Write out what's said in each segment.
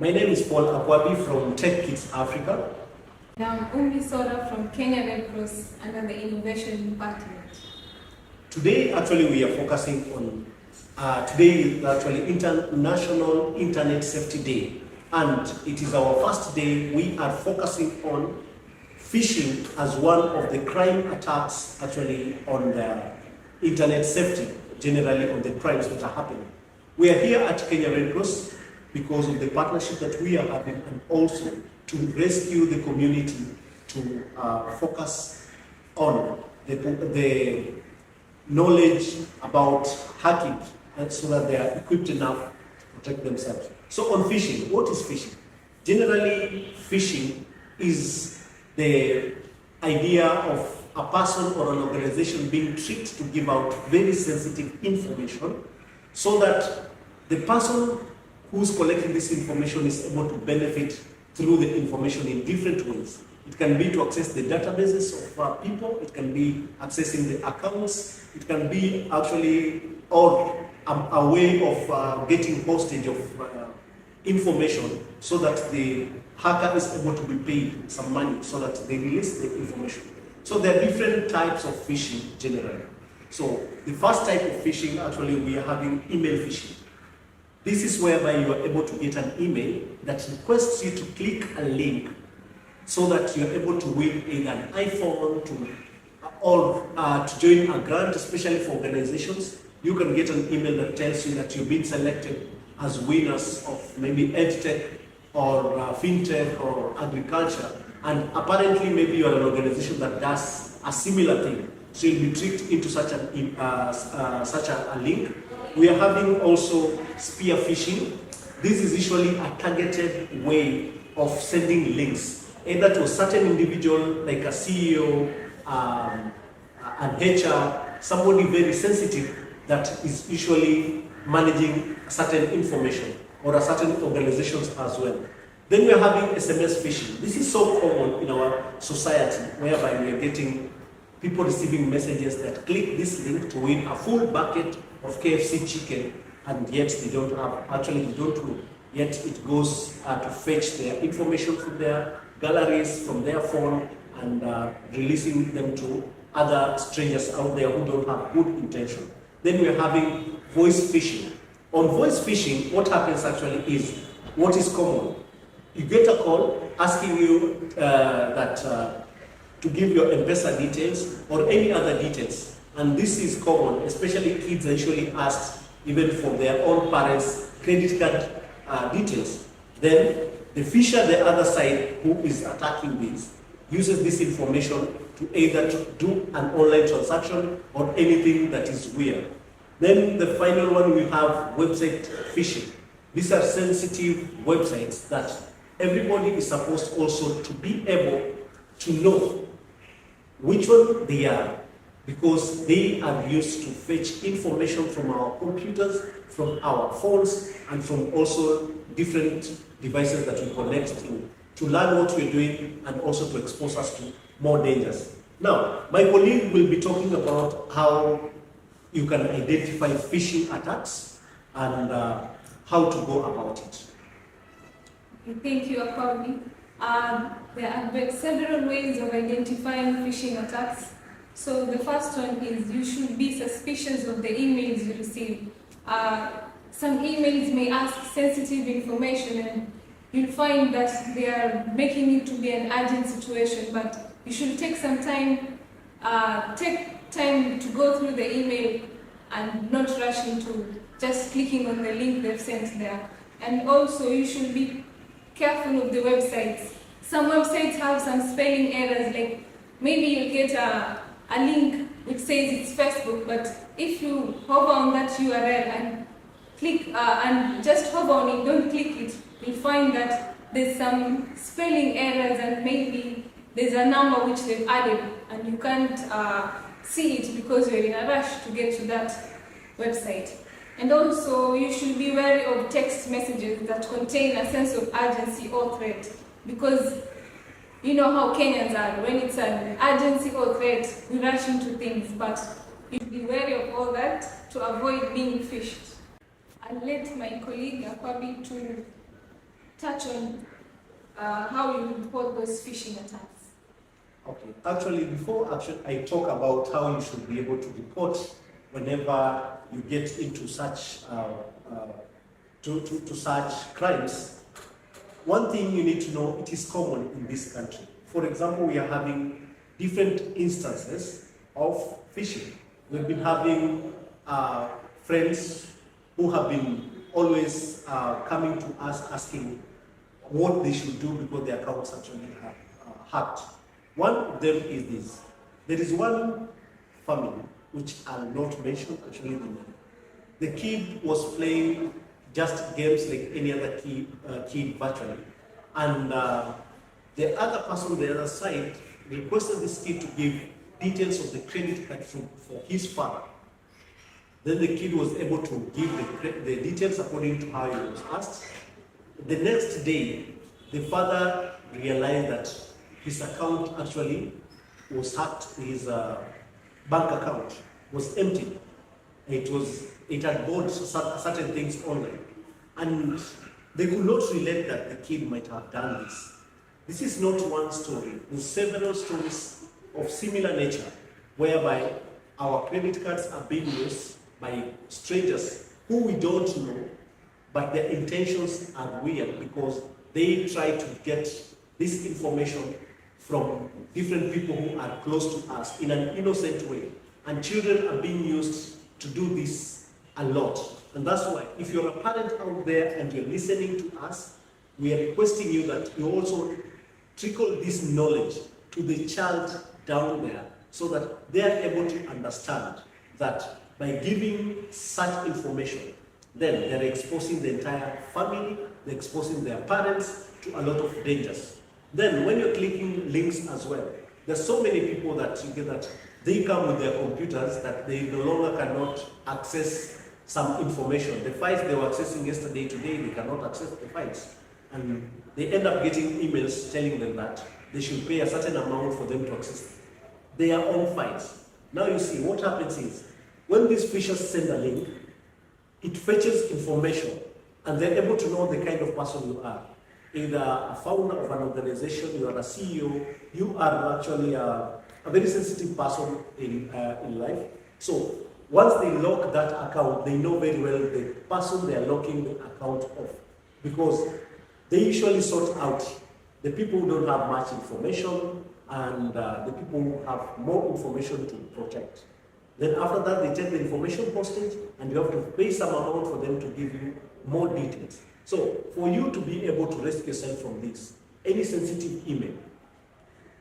My name is Paul Akwabi from Kidz Africa. I'm Umbi Sora from Kenya Redcross under the Innovation partnred. Today, actually, we are focusing on, today is actually International Internet Safety Day, and it is our first day. We are focusing on phishing as one of the crime attacks actually on the internet safety, generally on the crimes that are happening. We are here at Kenya Redcross because of the partnership that we are having, and also to rescue the community, to focus on the knowledge about hacking, and so that they are equipped enough to protect themselves. So on phishing, what is phishing? Generally, phishing is the idea of a person or an organization being tricked to give out very sensitive information so that the person who's collecting this information is able to benefit through the information in different ways. It can be to access the databases of people, it can be accessing the accounts, it can be actually a way of getting hostage of information so that the hacker is able to be paid some money so that they release the information. So there are different types of phishing generally. So the first type of phishing, actually, we are having email phishing. This is whereby you are able to get an email that requests you to click a link so that you're able to win either an iPhone or to join a grant, especially for organizations. You can get an email that tells you that you've been selected as winners of maybe EdTech or FinTech or agriculture. And apparently maybe you're an organization that does a similar thing. So you'll be tricked into such a link. We are having also spear phishing. This is usually a targeted way of sending links, either to a certain individual like a CEO, an HR, somebody very sensitive that is usually managing certain information, or a certain organizations as well. Then we are having SMS phishing. This is so common in our society, whereby we are getting people receiving messages that click this link to win a full bucket of KFC chicken, and yet they don't have, actually they don't know. Yet it goes to fetch their information from their galleries, from their phone, and releasing them to other strangers out there who don't have good intention. Then we're having voice phishing. On voice phishing, what happens actually is, what is common? You get a call asking you to give your M-Pesa details or any other details. And this is common, especially kids are usually asked even for their own parents' credit card details. Then the fisher, the other side, who is attacking this, uses this information to either do an online transaction or anything that is weird. Then the final one, we have website phishing. These are sensitive websites that everybody is supposed also to be able to know which one they are, because they are used to fetch information from our computers, from our phones, and from also different devices that we connect to learn what we're doing and also to expose us to more dangers. Now, my colleague will be talking about how you can identify phishing attacks and how to go about it. Thank you, Akwabi. There are several ways of identifying phishing attacks. So the first one is you should be suspicious of the emails you receive. Some emails may ask sensitive information, and you'll find that they are making it to be an urgent situation, but you should take some time, to go through the email and not rush into just clicking on the link they've sent there. And also you should be careful of the websites. Some websites have some spelling errors, like maybe you'll get a link which says it's Facebook, but if you hover on that URL and click and just hover on it, don't click it, you'll find that there's some spelling errors and maybe there's a number which they've added and you can't see it because you're in a rush to get to that website. And also, you should be wary of text messages that contain a sense of urgency or threat, because you know how Kenyans are. When it's an urgency or threat, we rush into things, but you should be wary of all that to avoid being phished. I'll let my colleague Akwabi to touch on how you report those phishing attacks. Okay. Actually, before I talk about how you should be able to report whenever you get into such to such crimes, one thing you need to know, it is common in this country. For example, we are having different instances of phishing. We've been having friends who have been always coming to us asking what they should do because their accounts actually have hacked. One of them is this. There is one family, which I'll not mention actually the name. The kid was playing just games like any other kid virtually. And the other person on the other side requested this kid to give details of the credit card for his father. Then the kid was able to give the details according to how he was asked. The next day, the father realized that his account actually was hacked. His bank account was empty. It had bought certain things online. And they could not relate that the kid might have done this. This is not one story. There's several stories of similar nature whereby our credit cards are being used by strangers who we don't know, but their intentions are weird because they try to get this information from different people who are close to us in an innocent way. And children are being used to do this a lot. And that's why, if you're a parent out there and you're listening to us, we are requesting you that you also trickle this knowledge to the child down there so that they are able to understand that by giving such information, then they're exposing the entire family, they're exposing their parents to a lot of dangers. Then when you're clicking links as well, there's so many people that you get that they come with their computers that they no longer cannot access some information. The files they were accessing yesterday, today, they cannot access the files. And they end up getting emails telling them that they should pay a certain amount for them to access their own files. Now you see, what happens is, when these phishers send a link, it fetches information, and they're able to know the kind of person you are. Either a founder of an organization, you are a CEO, you are actually a very sensitive person in life. So once they lock that account, they know very well the person they are locking the account of, because they usually sort out the people who don't have much information and the people who have more information to protect. Then after that, they take the information postage and you have to pay some amount for them to give you more details. So for you to be able to rescue yourself from this, any sensitive email,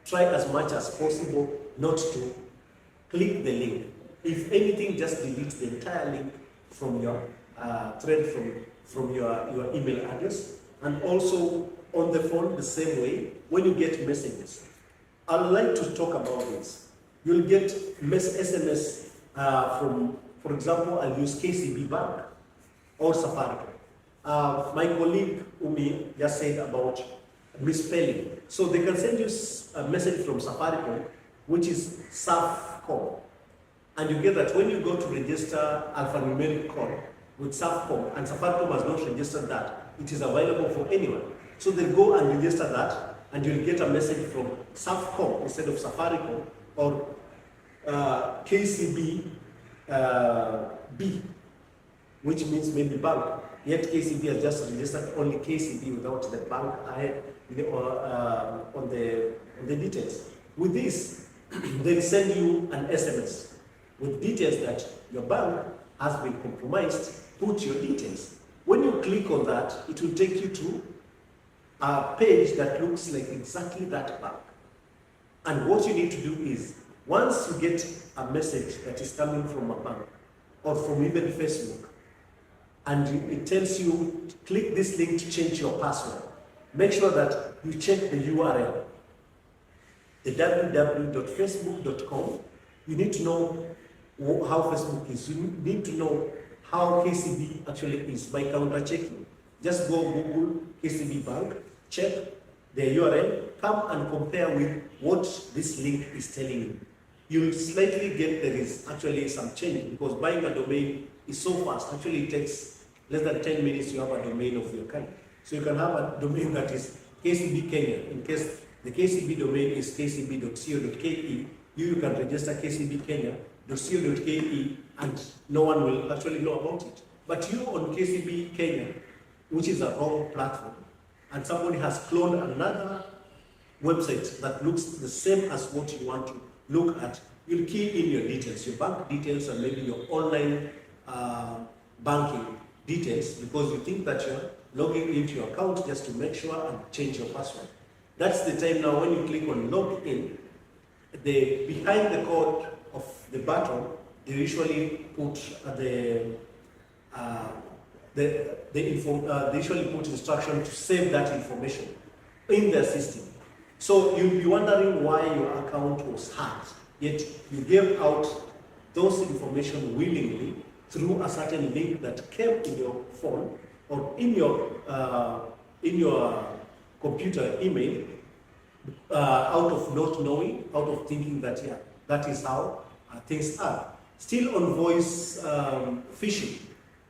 try as much as possible not to click the link. If anything, just delete the entire link from your thread, from your email address. And also on the phone, the same way, when you get messages. I'd like to talk about this. You'll get SMS from, for example, I'll use KCB Bank or Safaricom. My colleague Umi just said about misspelling. So they can send you a message from Safaricom, which is SAFCOM. And you get that when you go to register alphanumeric code with SAFCOM, and Safaricom has not registered that, it is available for anyone. So they go and register that, and you'll get a message from SAFCOM instead of Safaricom, or KCB B, which means maybe bank. Yet KCB has just registered only KCB without the bank ahead on the details. With this, they send you an SMS with details that your bank has been compromised. Put your details. When you click on that, it will take you to a page that looks like exactly that bank. And what you need to do is, once you get a message that is coming from a bank or from even Facebook, and it tells you, click this link to change your password, make sure that you check the URL, the www.facebook.com. You need to know how Facebook is. You need to know how KCB actually is by counter-checking. Just go Google KCB Bank, check the URL, come and compare with what this link is telling you. You'll slightly get there is actually some change, because buying a domain is so fast. Actually, it takes less than 10 minutes to have a domain of your kind. So you can have a domain that is KCB Kenya. In case the KCB domain is kcb.co.ke, you can register kcbkenya.co.ke and no one will actually know about it. But you on KCB Kenya, which is a wrong platform, and somebody has cloned another website that looks the same as what you want to look at, you'll key in your details, your bank details and maybe your online banking details, because you think that you're logging into your account just to make sure and change your password. That's the time now when you click on log in, behind the code of the button, they usually put they usually put instruction to save that information in their system. So you'll be wondering why your account was hacked, yet you gave out those information willingly through a certain link that came in your phone or in your computer email, out of not knowing, out of thinking that that is how things are. Still on voice phishing.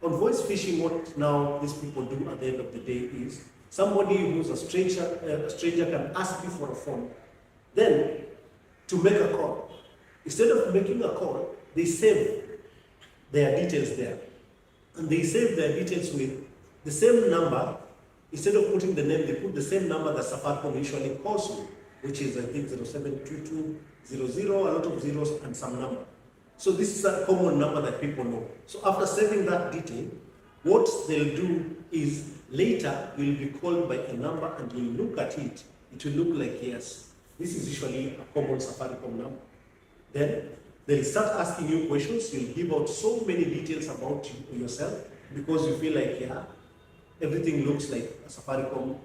On voice phishing, what now these people do at the end of the day is somebody who's a stranger can ask you for a phone, then to make a call. Instead of making a call, they save their details there. And they save their details with the same number. Instead of putting the name, they put the same number that Safaricom usually calls you, which is I think 072200, a lot of zeros and some number. So this is a common number that people know. So after saving that detail, what they'll do is later you'll be called by a number and you'll look at it. It will look like, yes, this is usually a common Safaricom number. Then they'll start asking you questions. You'll give out so many details about yourself because you feel like, everything looks like Safaricom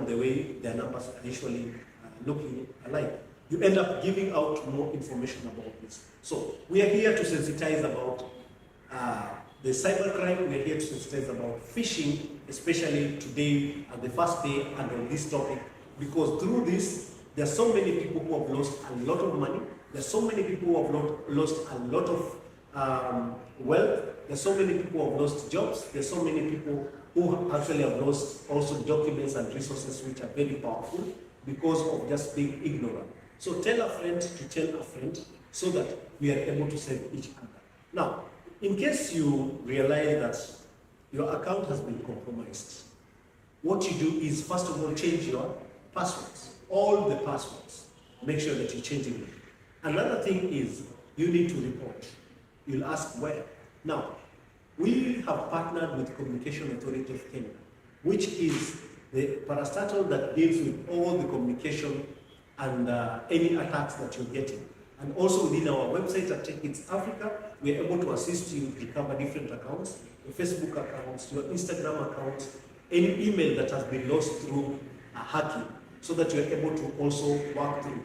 the way their numbers are usually looking alike. You end up giving out more information about this. So we are here to sensitize about the cybercrime. We are here to sensitize about phishing, especially today and the first day and on this topic, because through this, there are so many people who have lost a lot of money. There are so many people who have lost a lot of wealth. There are so many people who have lost jobs. There are so many people who actually have lost also documents and resources which are very powerful because of just being ignorant. So tell a friend to tell a friend so that we are able to save each other. Now, in case you realize that your account has been compromised, what you do is, first of all, change your passwords, all the passwords. Make sure that you change them. Another thing is you need to report. You'll ask where. Now, we have partnered with Communication Authority of Kenya, which is the parastatal that deals with all the communication and any attacks that you're getting. And also within our website at Kidz Africa, we are able to assist you recover different accounts, your Facebook accounts, your Instagram accounts, any email that has been lost through hacking, so that you're able to also work through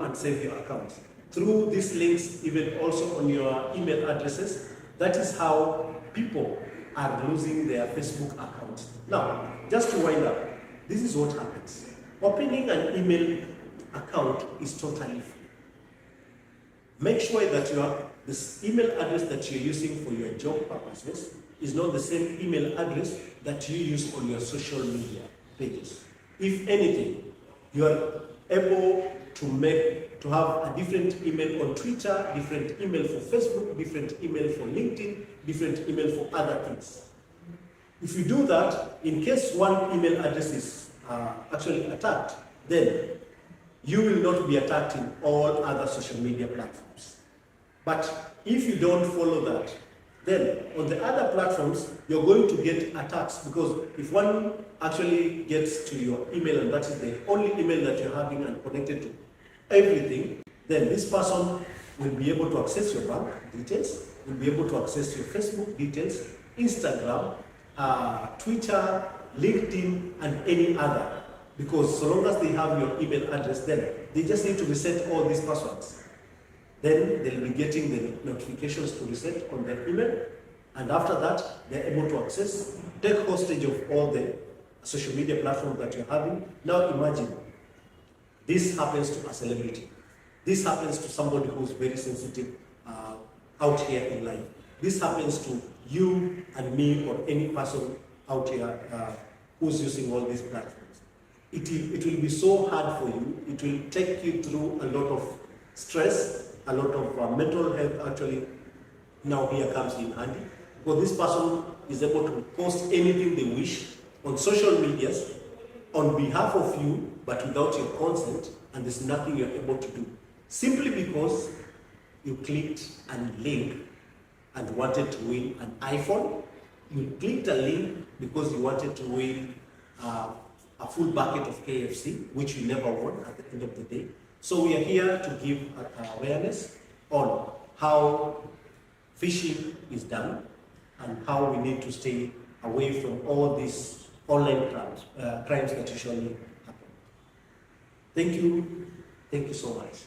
and save your accounts. Through these links, even also on your email addresses, that is how people are losing their Facebook accounts. Now, just to wind up, this is what happens. Opening an email account is totally free. Make sure that this email address that you're using for your job purposes is not the same email address that you use on your social media pages. If anything, you are able to have a different email on Twitter, different email for Facebook, different email for LinkedIn, different email for other things. If you do that, in case one email address is actually attacked, then you will not be attacked in all other social media platforms. But if you don't follow that, then on the other platforms, you're going to get attacks, because if one actually gets to your email and that is the only email that you're having and connected to everything, then this person will be able to access your bank details, will be able to access your Facebook details, Instagram, Twitter, LinkedIn, and any other. Because so long as they have your email address, then they just need to reset all these passwords. Then they'll be getting the notifications to reset on their email, and after that, they're able to access, take hostage of all the social media platforms that you're having. Now imagine, this happens to a celebrity. This happens to somebody who's very sensitive out here in life. This happens to you and me or any person out here who's using all these platforms. It will be so hard for you. It will take you through a lot of stress, a lot of mental health actually now here comes in handy. Because this person is able to post anything they wish on social medias on behalf of you, but without your consent, and there's nothing you're able to do. Simply because you clicked a link and wanted to win an iPhone. You clicked a link because you wanted to win a full bucket of KFC, which you never won at the end of the day. So we are here to give awareness on how phishing is done and how we need to stay away from all these online crimes that usually happen. Thank you so much.